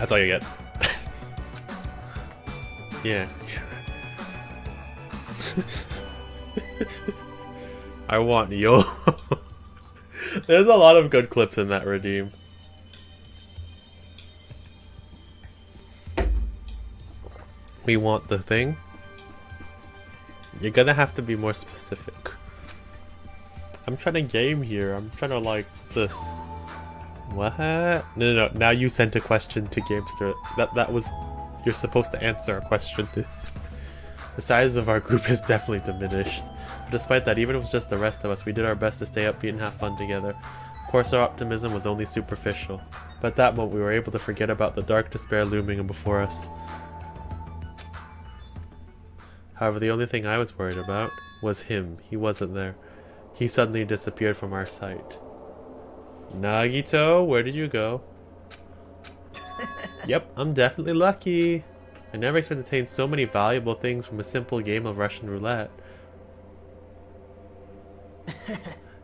That's all you get. Yeah. I want YOLO. There's a lot of good clips in that redeem. We want the thing. You're gonna have to be more specific. I'm trying to game here. I'm trying to like this. What? No. Now you sent a question to Gamester. That was... You're supposed to answer a question. The size of our group is definitely diminished. But despite that, even if it was just the rest of us, we did our best to stay upbeat and have fun together. Of course, our optimism was only superficial. But at that moment, we were able to forget about the dark despair looming before us. However, the only thing I was worried about was him. He wasn't there. He suddenly disappeared from our sight. Nagito, where did you go? Yep, I'm definitely lucky. I never expected to obtain so many valuable things from a simple game of Russian roulette.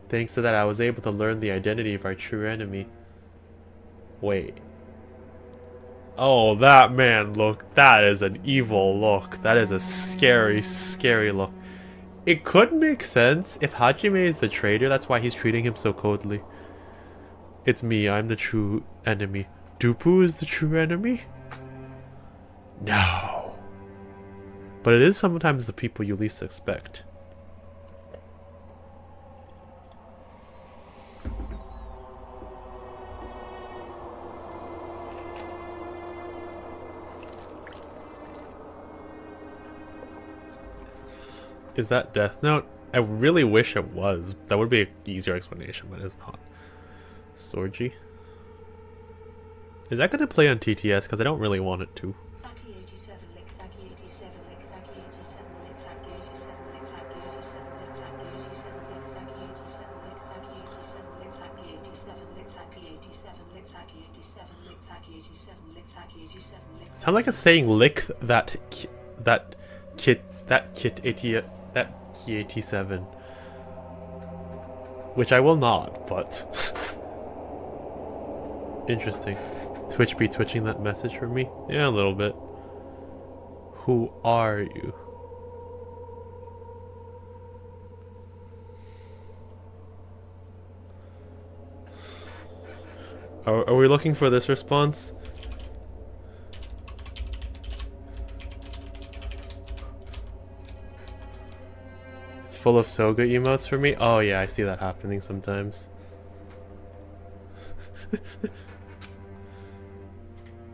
Thanks to that, I was able to learn the identity of our true enemy. Wait. Oh, that man look. That is an evil look. That is a scary, scary look. It could make sense if Hajime is the traitor. That's why he's treating him so coldly. It's me. I'm the true enemy. Dupu is the true enemy? No. But it is sometimes the people you least expect. Is that Death Note? I really wish it was. That would be an easier explanation, but it's not. Sorji? Is that going to play on TTS? Because I don't really want it to. Sounds like it's saying lick that kit 87, which I will not, but interesting. Twitch be twitching that message for me? Yeah, a little bit. Who are you? Are we looking for this response? Full of Soga emotes for me? Oh yeah, I see that happening sometimes.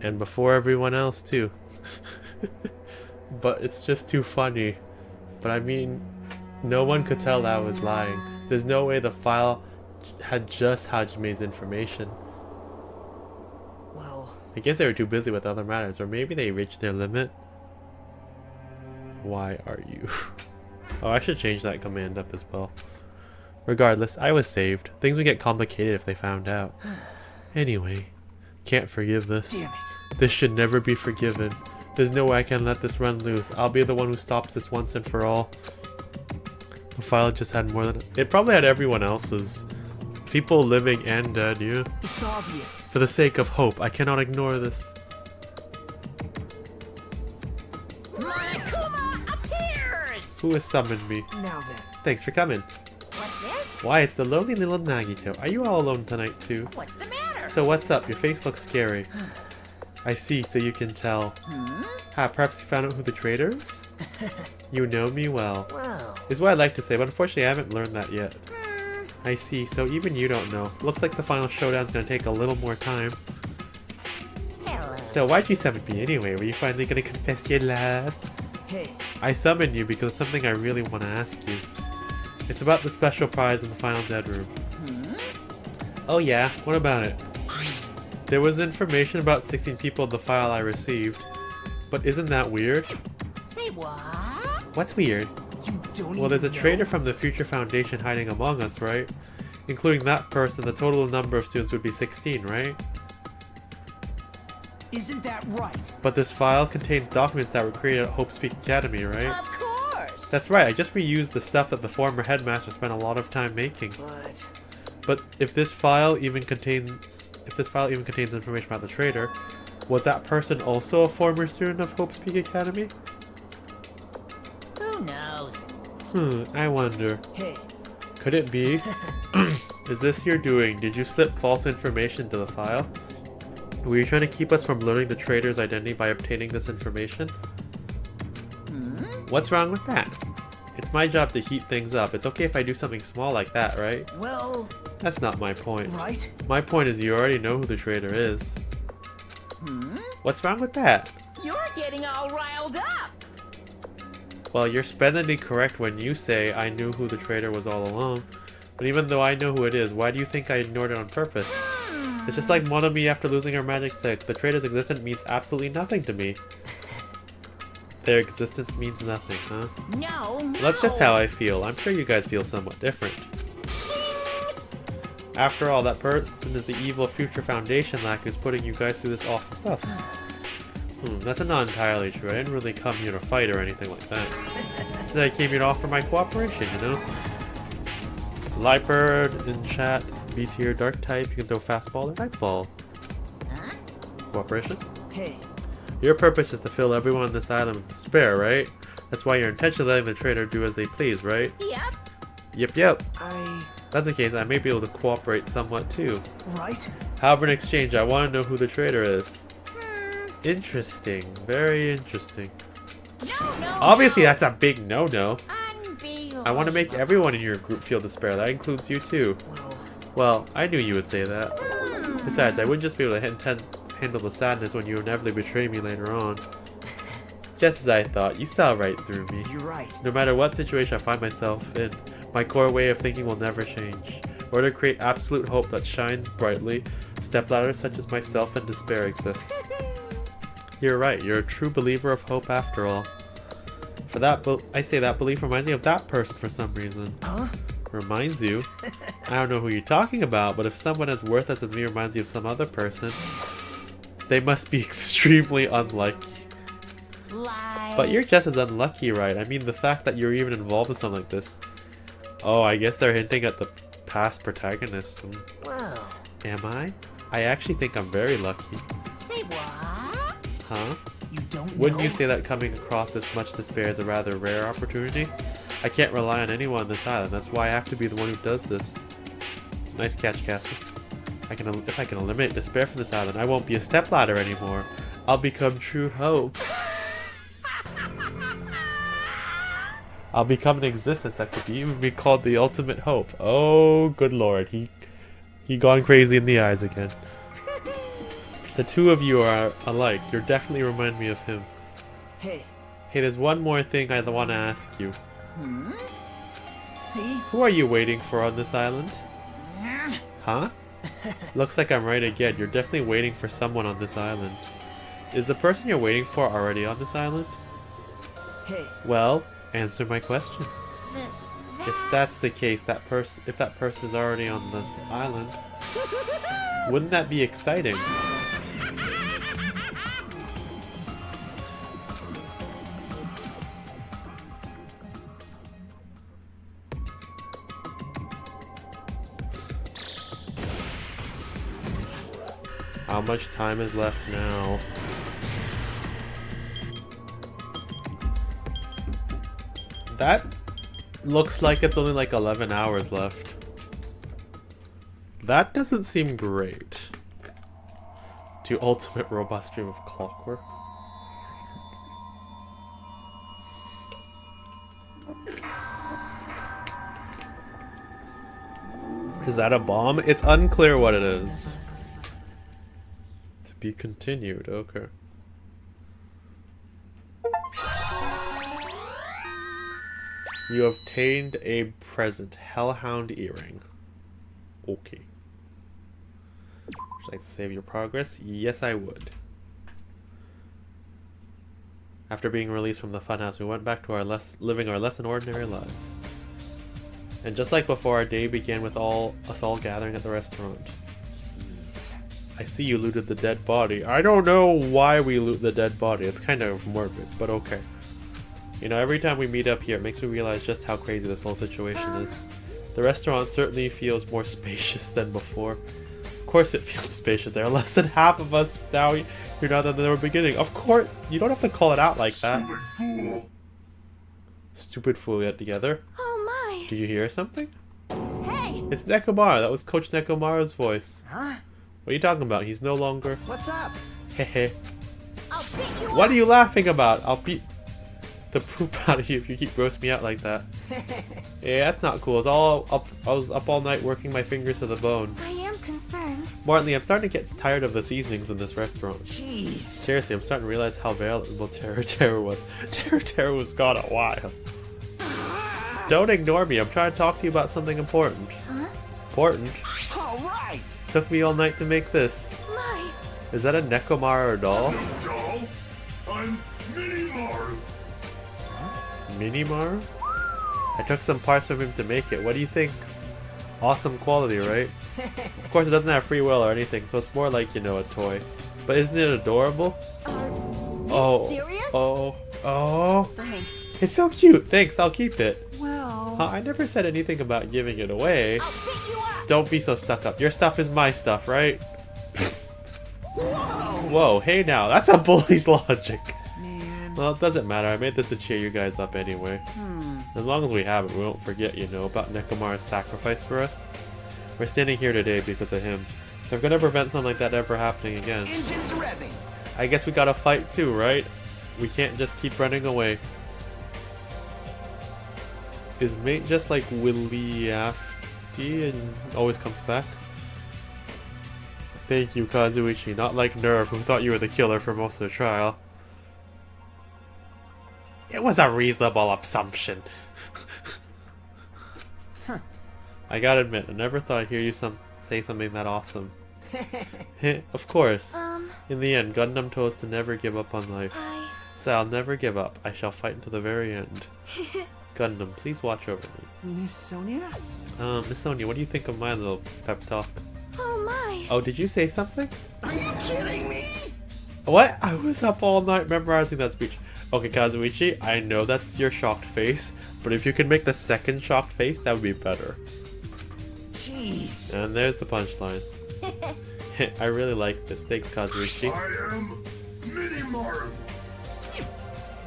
And before everyone else too. But it's just too funny. But I mean, no one could tell that I was lying. There's no way the file had just Hajime's information. Well, I guess they were too busy with other matters, or maybe they reached their limit. Why are you? Oh, I should change that command up as well. Regardless, I was saved. Things would get complicated if they found out. Anyway, can't forgive this. damn it. This should never be forgiven. There's no way I can let this run loose. I'll be the one who stops this once and for all. The file just had more than... It probably had everyone else's. People living and dead, yeah. It's obvious. For the sake of hope, I cannot ignore this. Who has summoned me? Now then. Thanks for coming. What's this? Why, it's the lonely little Nagito. Are you all alone tonight too? What's the matter? So what's up? Your face looks scary. I see, so you can tell. Ha, perhaps you found out who the traitor is? You know me well. Wow. Is what I'd like to say, but unfortunately I haven't learned that yet. I see, so even you don't know. Looks like the final showdown's gonna take a little more time. Hello. So why'd you summon me anyway? Were you finally gonna confess your love? Hey, I summoned you because of something I really want to ask you. It's about the special prize in the final dead room. Oh yeah, what about it? There was information about 16 people in the file I received. But isn't that weird? Say what? What's weird? you don't Well, there's a even traitor know? from the Future Foundation hiding among us, right? Including that person, the total number of students would be 16, right? Isn't that right? But this file contains documents that were created at Hope Speak Academy, right? Of course. That's right, I just reused the stuff that the former headmaster spent a lot of time making. But But if this file even contains information about the traitor, Was that person also a former student of Hope's Peak Academy? Who knows? I wonder. Hey, Could it be? Is this your doing? Did you slip false information into the file? Were you trying to keep us from learning the traitor's identity by obtaining this information? What's wrong with that? It's my job to heat things up. It's okay if I do something small like that, right? well, That's not my point. right? My point is you already know who the traitor is. What's wrong with that? You're getting all riled up. Well, you're splendidly correct when you say I knew who the traitor was all along. But even though I know who it is, why do you think I ignored it on purpose? It's just like Monomi after losing her magic stick. The traitor's existence means absolutely nothing to me. Their existence means nothing, huh? No. That's just how I feel. I'm sure you guys feel somewhat different. After all, that person is the evil future Foundation lack who's putting you guys through this awful stuff. That's not entirely true. I didn't really come here to fight or anything like that. Instead, I came here to offer my cooperation, you know? Lightbird in chat, B tier, dark type, you can throw fastball or nightball. Huh? Cooperation? Hey, Your purpose is to fill everyone on this island with despair, right? That's why you're intentionally letting the traitor do as they please, right? Yep. Yep. I... If that's the case, I may be able to cooperate somewhat too. right? However, in exchange, I want to know who the traitor is. Interesting. Very interesting. No. Obviously, no. that's a big no-no. Unbelievable. I want to make everyone in your group feel despair. That includes you too. Well, Well, I knew you would say that. Besides, I wouldn't just be able to handle the sadness when you inevitably betray me later on. Just as I thought, you saw right through me. you're right. No matter what situation I find myself in, my core way of thinking will never change. In order to create absolute hope that shines brightly, stepladders such as myself and despair exist. You're right, you're a true believer of hope after all. For that, I say that belief reminds me of that person for some reason. Huh? Reminds you? I don't know who you're talking about, but if someone as worthless as me reminds you of some other person, they must be extremely unlucky. Lie. But you're just as unlucky, right? I mean, the fact that you're even involved in something like this. Oh, I guess they're hinting at the past protagonist. Whoa. Am I? I actually think I'm very lucky. Say what? Huh? You don't Wouldn't know? you say that coming across this much despair is a rather rare opportunity? I can't rely on anyone on this island. That's why I have to be the one who does this. Nice catch, Casper. If I can eliminate despair from this island, I won't be a stepladder anymore. I'll become true hope. I'll become an existence that could even be called the ultimate hope. Oh, good lord. He gone crazy in the eyes again. The two of you are alike. You definitely remind me of him. Hey, Hey, there's one more thing I want to ask you. see? Who are you waiting for on this island? Huh? Looks like I'm right again. You're definitely waiting for someone on this island. Is the person you're waiting for already on this island? Hey, Well, answer my question. If that's the case, if that person is already on this island, wouldn't that be exciting? How much time is left now? That looks like it's only like 11 hours left. That doesn't seem great. To ultimate robot stream of clockwork. Is that a bomb? It's unclear what it is. To be continued, okay. You obtained a present, Hellhound earring. Okay. Would you like to save your progress? Yes, I would. After being released from the funhouse, we went back to living our less than ordinary lives. And just like before, our day began with us all gathering at the restaurant. I see you looted the dead body. I don't know why we loot the dead body. It's kind of morbid, but okay. You know, every time we meet up here, it makes me realize just how crazy this whole situation is. The restaurant certainly feels more spacious than before. course it feels spacious. There are less than half of us now here now than there were beginning. Of course, you don't have to call it out like that. Stupid fool. Stupid fool yet together. Oh my. Do you hear something? Hey. It's Nekomara. That was Coach Nekomara's voice. Huh? What are you talking about? He's no longer. What's up? Hehe. I'll beat you What up. are you laughing about? I'll beat the poop out of you if you keep roasting me out like that. Yeah, that's not cool. I was up all night working my fingers to the bone. I am concerned. Martin, I'm starting to get tired of the seasonings in this restaurant. Jeez. Seriously, I'm starting to realize how valuable Terra was. Terra was gone a while. Don't ignore me. I'm trying to talk to you about something important. Huh? Important? All right. Took me all night to make this. My. Is that a Nekomara doll? No doll. I'm Minimaru. Minimaru? I took some parts from him to make it. What do you think? Awesome quality, right? Of course, it doesn't have free will or anything, so it's more like, you know, a toy. But isn't it adorable? Oh. serious? Oh. Thanks. It's so cute. Thanks, I'll keep it. Well. I never said anything about giving it away. I'll beat you up. Don't be so stuck up. Your stuff is my stuff, right? Whoa. Whoa, hey now, that's a bully's logic. Man. Well, it doesn't matter. I made this to cheer you guys up anyway. As long as we have it, we won't forget, you know, about Nekomara's sacrifice for us. We're standing here today because of him. So we're gonna prevent something like that ever happening again. Engines revving. I guess we gotta fight too, right? We can't just keep running away. Is Mate just like Willie Afty and always comes back? Thank you, Kazuichi. Not like Nerve, who thought you were the killer for most of the trial. It was a reasonable assumption. Huh. I gotta admit, I never thought I'd hear you say something that awesome. Of course. In the end, Gundam told us to never give up on life. So I'll never give up. I shall fight until the very end. Gundam, please watch over me. Miss Sonia? Miss Sonia, what do you think of my little pep talk? Oh my. Oh, did you say something? Are you kidding me? What? I was up all night memorizing that speech. Okay, Kazuichi, I know that's your shocked face, but if you could make the second shocked face, that would be better. Jeez. And there's the punchline. I really like this. Thanks, Kazuichi. I am Minimaru.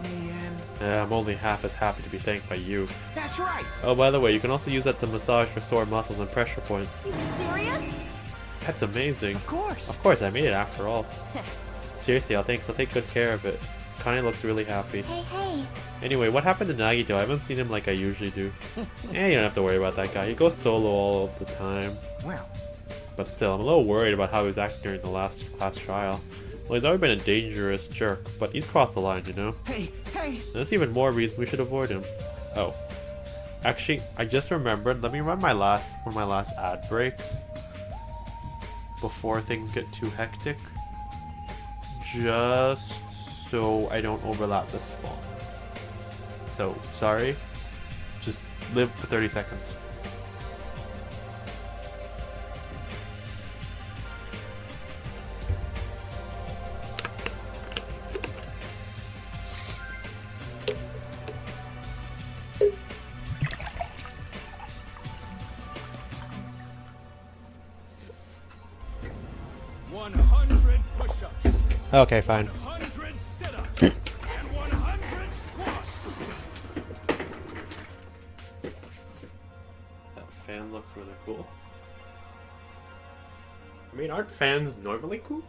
Man. I'm only half as happy to be thanked by you. That's right. Oh, by the way, you can also use that to massage your sore muscles and pressure points. You serious? That's amazing. Of course. Of course, I made it after all. Seriously, I'll take good care of it. Connie looks really happy. Hey. Anyway, what happened to Nagito? I haven't seen him like I usually do. You don't have to worry about that guy. He goes solo all the time. Well. But still, I'm a little worried about how he was acting during the last class trial. Well, he's always been a dangerous jerk, but he's crossed the line, you know? Hey. And that's even more reason we should avoid him. Oh. Actually, I just remembered. Let me run one of my last ad breaks before things get too hectic. Just so I don't overlap the spawn. So, sorry. Just live for 30 seconds. Okay, fine. 100 sit-ups and 100 squats. That fan looks really cool. I mean, aren't fans normally cool?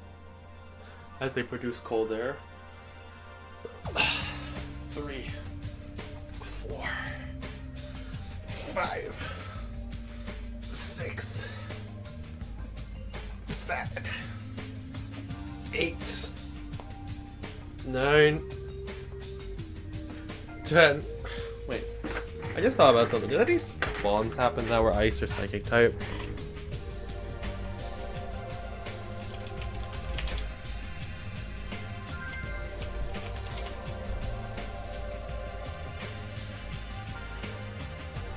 As they produce cold air. 3, 4, 5, 6, 7, 8, 9, 10. Wait, I just thought about something. Did any spawns happen that were ice or psychic type?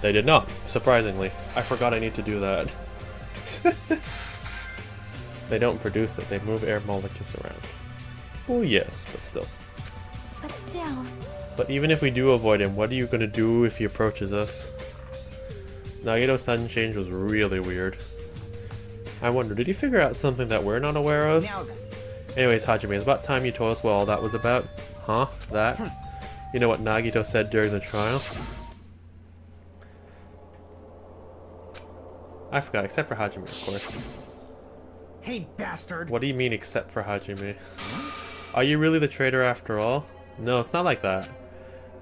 They did not, surprisingly. I forgot I need to do that. They don't produce it, they move air molecules around. Well, yes, but still. But still. But even if we do avoid him, what are you gonna do if he approaches us? Nagito's sudden change was really weird. I wonder, did he figure out something that we're not aware of? Now then. Anyways, Hajime, it's about time you told us what all that was about. Huh? That? You know what Nagito said during the trial? I forgot, except for Hajime, of course. Hey, bastard. What do you mean, except for Hajime? Are you really the traitor after all? No, it's not like that.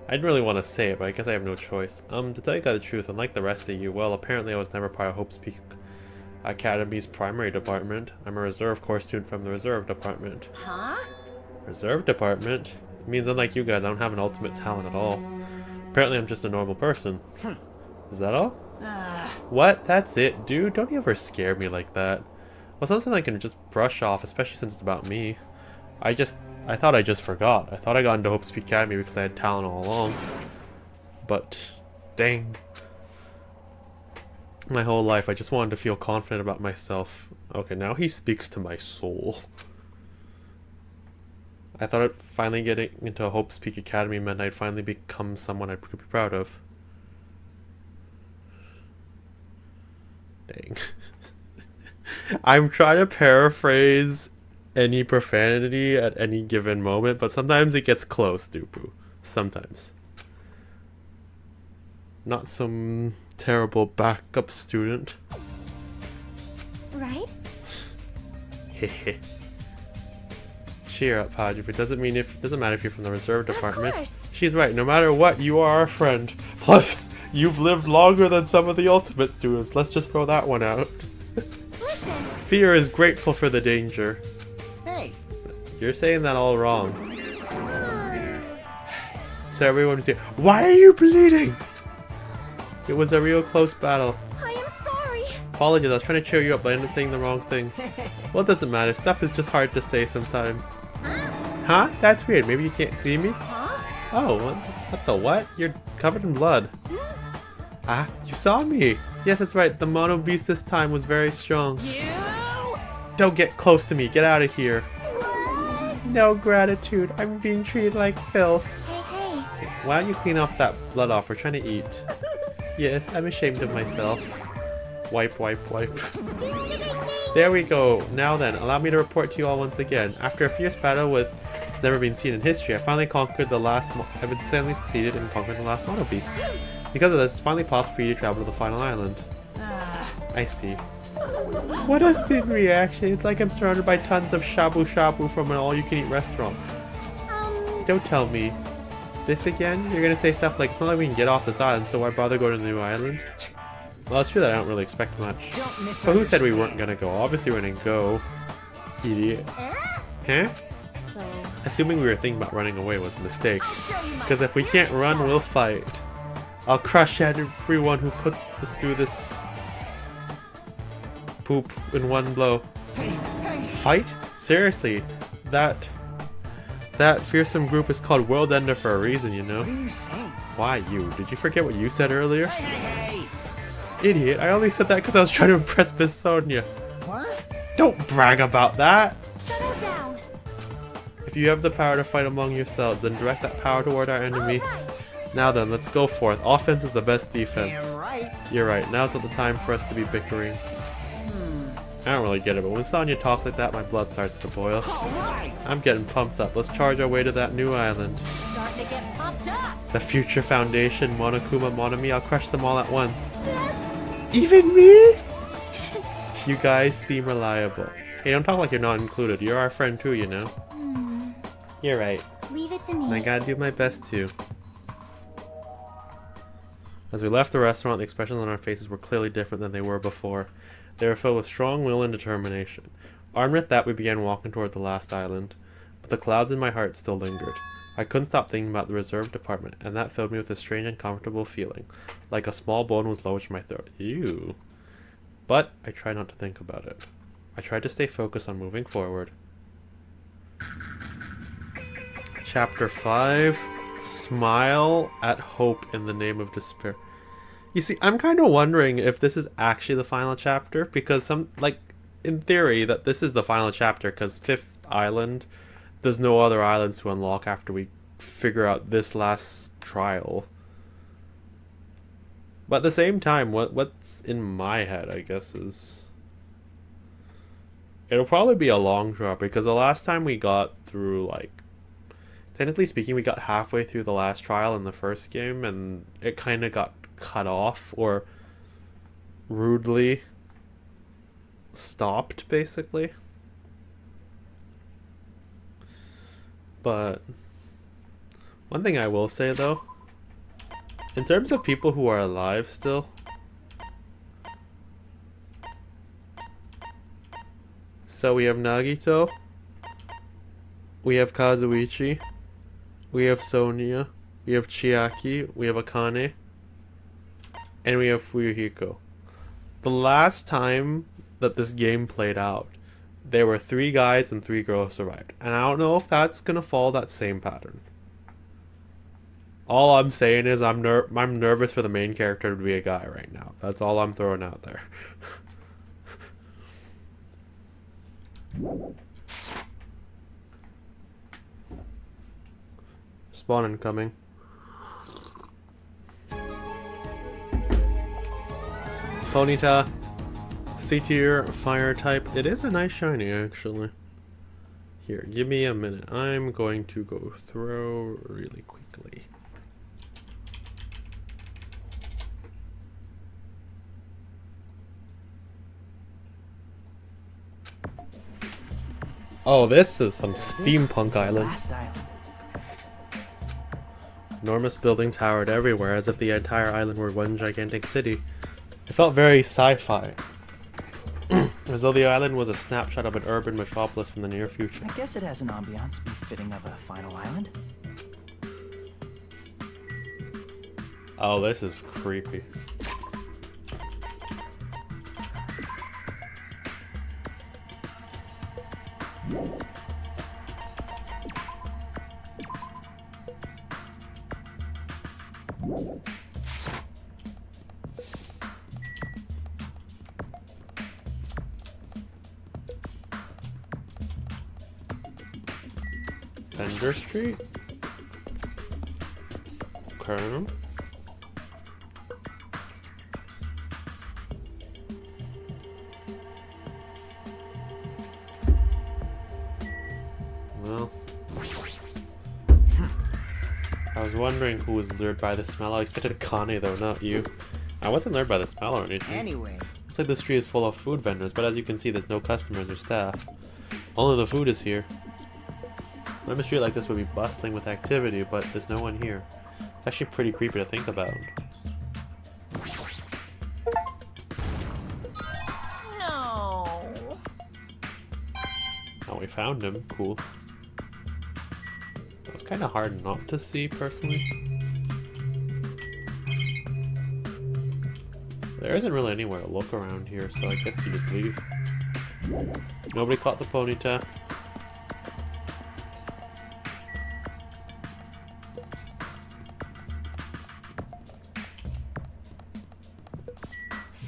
I didn't really want to say it, but I guess I have no choice. To tell you the truth, unlike the rest of you, well, apparently I was never part of Hope's Peak Academy's primary department. I'm a reserve corps student from the reserve department. Huh? Reserve department? It means unlike you guys, I don't have an ultimate talent at all. Apparently I'm just a normal person. Is that all? What? That's it? Dude, don't you ever scare me like that. Well, something I can just brush off, especially since it's about me. I thought I just forgot. I thought I got into Hope's Peak Academy because I had talent all along. But, dang. My whole life, I just wanted to feel confident about myself. Okay, now he speaks to my soul. I thought finally getting into Hope's Peak Academy meant I'd finally become someone I could be proud of. Dang. I'm trying to paraphrase any profanity at any given moment, but sometimes it gets close, Dupu. Sometimes. Not some terrible backup student. Right? Hehe. Cheer up, Hajime. It doesn't matter if you're from the reserve department. course. She's right. No matter what, you are our friend. Plus, you've lived longer than some of the ultimate students. Let's just throw that one out. Listen. Fear is grateful for the danger. Hey. You're saying that all wrong. So everyone's here. Why are you bleeding? It was a real close battle. I am sorry. Apologies, I was trying to cheer you up, but I ended up saying the wrong thing. Well, it doesn't matter. Stuff is just hard to say sometimes. Huh? That's weird. Maybe you can't see me? Huh? Oh, what the what? You're covered in blood. Ah, you saw me. Yes, that's right. The mono beast this time was very strong. You? Don't get close to me. Get out of here. No gratitude. I'm being treated like filth. Hey, hey. Why don't you clean off that blood off? We're trying to eat. Yes, I'm ashamed of myself. Wipe, wipe, wipe. There we go. Now then, allow me to report to you all once again. After a fierce battle with it's never been seen in history, I finally conquered the last. I've insanely succeeded in conquering the last mono beast. Because of this, it's finally possible for you to travel to the final island. I see. What a thin reaction. It's like I'm surrounded by tons of shabu shabu from an all-you-can-eat restaurant. Don't tell me. This again? You're gonna say stuff like, it's not like we can get off this island, so why bother going to the new island? Well, it's true that I don't really expect much. But who said we weren't gonna go? Obviously we're gonna go. Idiot. Huh? So, Assuming we were thinking about running away was a mistake. Because if we can't run, we'll fight. I'll crush everyone who put us through this poop in one blow. Fight? Seriously, that fearsome group is called World Ender for a reason, you know? What are you saying? Why you? Did you forget what you said earlier? Hey. Idiot, I only said that because I was trying to impress Miss Sonia. What? Don't brag about that! settle down. If you have the power to fight among yourselves, then direct that power toward our enemy. Alright. Now then, let's go forth. Offense is the best defense. Damn right. You're right, now's not the time for us to be bickering. I don't really get it, but when Sonya talks like that, my blood starts to boil. All right. I'm getting pumped up. Let's charge our way to that new island. Starting to get pumped up. The Future Foundation, Monokuma, Monami, I'll crush them all at once. That's... Even me? You guys seem reliable. Hey, don't talk like you're not included. You're our friend too, you know. You're right. Leave it to And I me. gotta do my best too. As we left the restaurant, the expressions on our faces were clearly different than they were before. They were filled with strong will and determination. Armed with that, we began walking toward the last island. But the clouds in my heart still lingered. I couldn't stop thinking about the reserve department, and that filled me with a strange uncomfortable feeling. Like a small bone was lowered to my throat. Ew. But I tried not to think about it. I tried to stay focused on moving forward. Chapter 5. Smile at hope in the name of despair. You see, I'm kind of wondering if this is actually the final chapter, because in theory, that this is the final chapter, because 5th Island, there's no other islands to unlock after we figure out this last trial. But at the same time, what's in my head, I guess, is... It'll probably be a long drop because the last time we got through, like, technically speaking, we got halfway through the last trial in the first game and it kind of got cut off or rudely stopped, basically. But one thing I will say though, in terms of people who are alive still, so we have Nagito, we have Kazuichi, we have Sonia, we have Chiaki, we have Akane, and we have Fuyuhiko. The last time that this game played out, there were 3 guys and 3 girls survived. And I don't know if that's gonna follow that same pattern. All I'm saying is I'm nervous for the main character to be a guy right now. That's all I'm throwing out there. Spawn incoming. Ponyta. C tier fire type. It is a nice shiny actually. Here, give me a minute. I'm going to go throw really quickly. Oh, this is some steampunk island. Last island. Enormous buildings towered everywhere as if the entire island were one gigantic city. It felt very sci-fi. As though the island was a snapshot of an urban metropolis from the near future. I guess it has an ambiance befitting of a final island. Oh, this is creepy. Fender Street? Okay. Well, I was wondering who was lured by the smell. I expected Akane though, not you. I wasn't lured by the smell or anything. Anyway, Looks like the street is full of food vendors, but as you can see, there's no customers or staff. Only the food is here. A street like this would be bustling with activity, but there's no one here. It's actually pretty creepy to think about. No. Oh, we found him. Cool. It was kind of hard not to see, personally. There isn't really anywhere to look around here, so I guess you just leave. Nobody caught the Ponyta.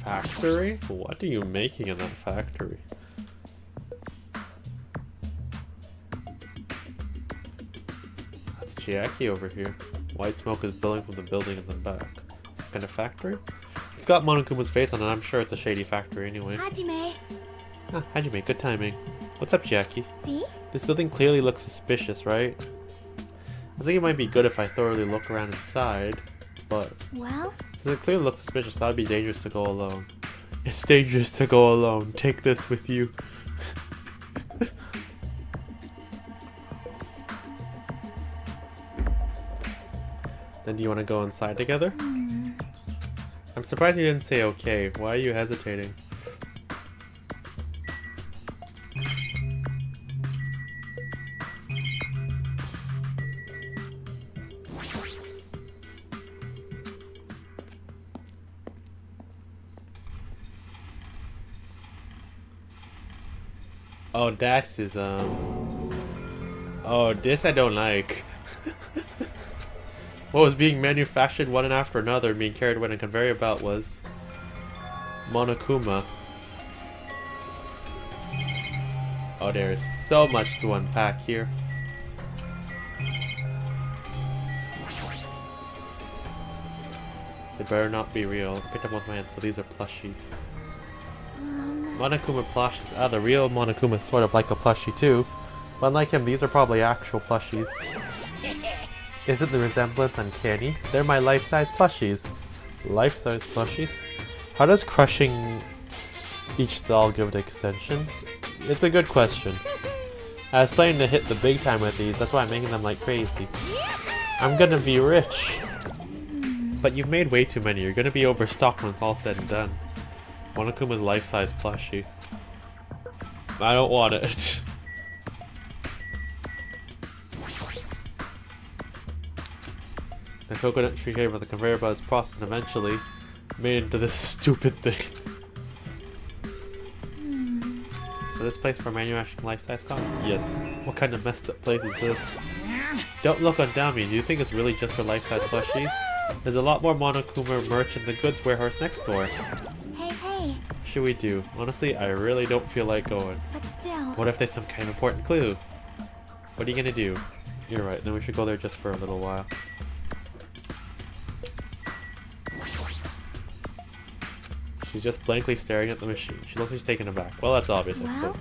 Factory? What are you making in that factory? That's Chiaki over here. White smoke is billowing from the building in the back. Some kind of factory? It's got Monokuma's face on it. I'm sure it's a shady factory anyway. Hajime. Ah, Hajime, good timing. What's up, Chiaki? See? This building clearly looks suspicious, right? I think it might be good if I thoroughly look around inside, but Well, since it clearly looks suspicious, that would be dangerous to go alone. It's dangerous to go alone. Take this with you. Then do you want to go inside together? I'm surprised you didn't say okay. Why are you hesitating? Oh, this is, Oh, this I don't like. What was being manufactured one after another and being carried away on a conveyor belt was Monokuma. Oh, there is so much to unpack here. They better not be real. I picked up one of my hands, so these are plushies. Monokuma plushies. Ah, the real Monokuma is sort of like a plushie too. But unlike him, these are probably actual plushies. Isn't the resemblance uncanny? They're my life-size plushies. Life-size plushies? How does crushing each cell give it extensions? It's a good question. I was planning to hit the big time with these, that's why I'm making them like crazy. I'm gonna be rich. But you've made way too many, you're gonna be overstocked when it's all said and done. Monokuma's life-size plushie. I don't want it. The coconut tree here with the conveyor belt is processed and eventually made into this stupid thing. So this place for manufacturing life-size comics? Yes. What kind of messed up place is this? Don't look on down me. Do you think it's really just for life-size plushies? There's a lot more Monokuma merch in the goods warehouse next door. Hey. What should we do? Honestly, I really don't feel like going. But still. What if there's some kind of important clue? What are you gonna do? You're right, then we should go there just for a little while. She's just blankly staring at the machine. She looks like she's taken aback. Well, that's obvious, I suppose.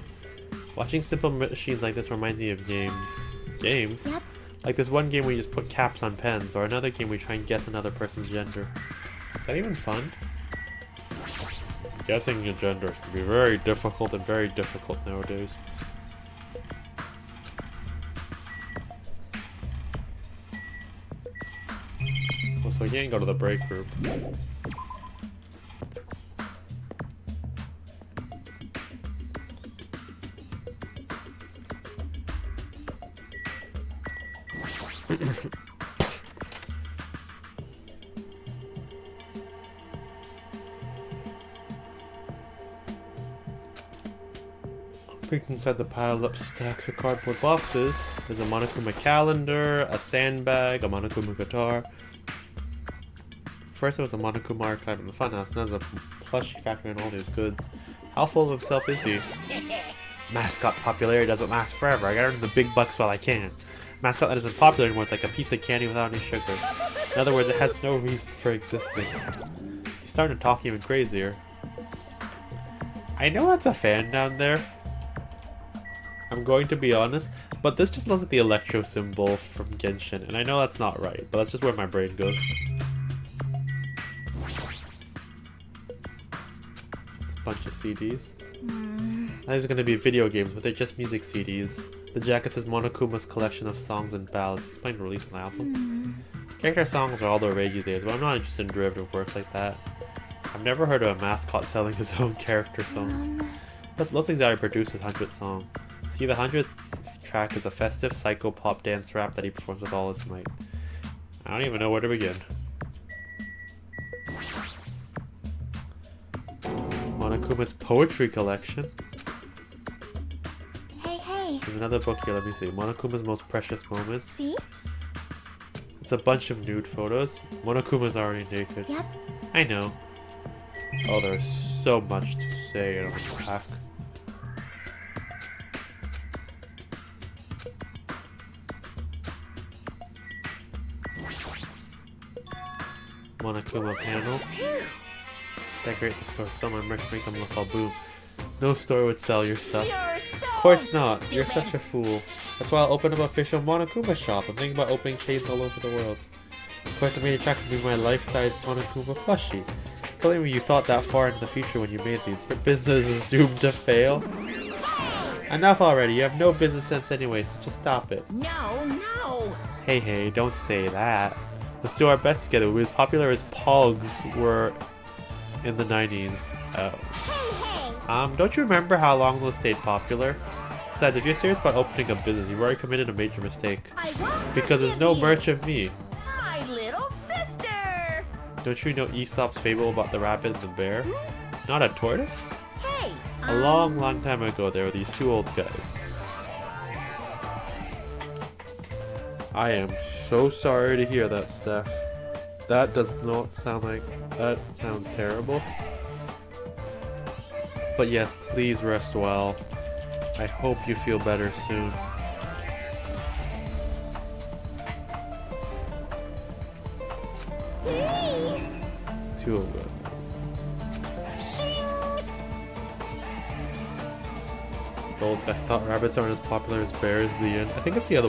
Watching simple machines like this reminds me of games. Games? Yep. Like this one game where you just put caps on pens, or another game where you try and guess another person's gender. Is that even fun? Guessing your gender can be very difficult and very difficult nowadays. Well, so we can't go to the break room. Peeked inside the piled up stacks of cardboard boxes. There's a Monokuma calendar, a sandbag, a Monokuma guitar. First there was a Monokuma archive in the funhouse, now there's a plushie factory and all these goods. How full of himself is he? Mascot popularity doesn't last forever. I gotta earn the big bucks while I can. Mascot that isn't popular anymore is like a piece of candy without any sugar. In other words, it has no reason for existing. He's starting to talk even crazier. I know that's a fan down there. I'm going to be honest, but this just looks like the electro symbol from Genshin, and I know that's not right, but that's just where my brain goes. It's a bunch of CDs. These are going to be video games, but they're just music CDs. The jacket says Monokuma's collection of songs and ballads. He's planning to release an album. Character songs are all the rage these days, but I'm not interested in derivative works like that. I've never heard of a mascot selling his own character songs. Plus, it looks like he's already produced his 100th song. See, the 100th track is a festive psycho pop dance rap that he performs with all his might. I don't even know where to begin. Monokuma's poetry collection. Hey. There's another book here, let me see. Monokuma's most precious moments. See? It's a bunch of nude photos. Monokuma's already naked. Yep. I know. Oh, there's so much to say in this pack. Monokuma panel. Decorate the store, sell my merch, make them look all boom. No store would sell your stuff. You're so Of course not. stupid. You're such a fool. That's why I'll open up an official Monokuma shop. I'm thinking about opening chains all over the world. Of course, I made attracted to be my life-size Monokuma plushie. Tell me you thought that far into the future when you made these. Your business is doomed to fail. Enough already. You have no business sense anyway, so just stop it. No. Hey, don't say that. Let's do our best together. We're as popular as Pogs were in the 90s. Don't you remember how long those stayed popular? Besides, if you're serious about opening a business, you've already committed a major mistake. Because there's no merch of me. My little sister. Don't you know Aesop's fable about the rabbit and the bear? Not a tortoise? Hey. A long time ago, there were these two old guys. I am so sorry to hear that, Steph. That does not sound like... That sounds terrible. But yes, please rest well. I hope you feel better soon. Too good. adult. I thought rabbits aren't as popular as bears. The end. I think it's the other way.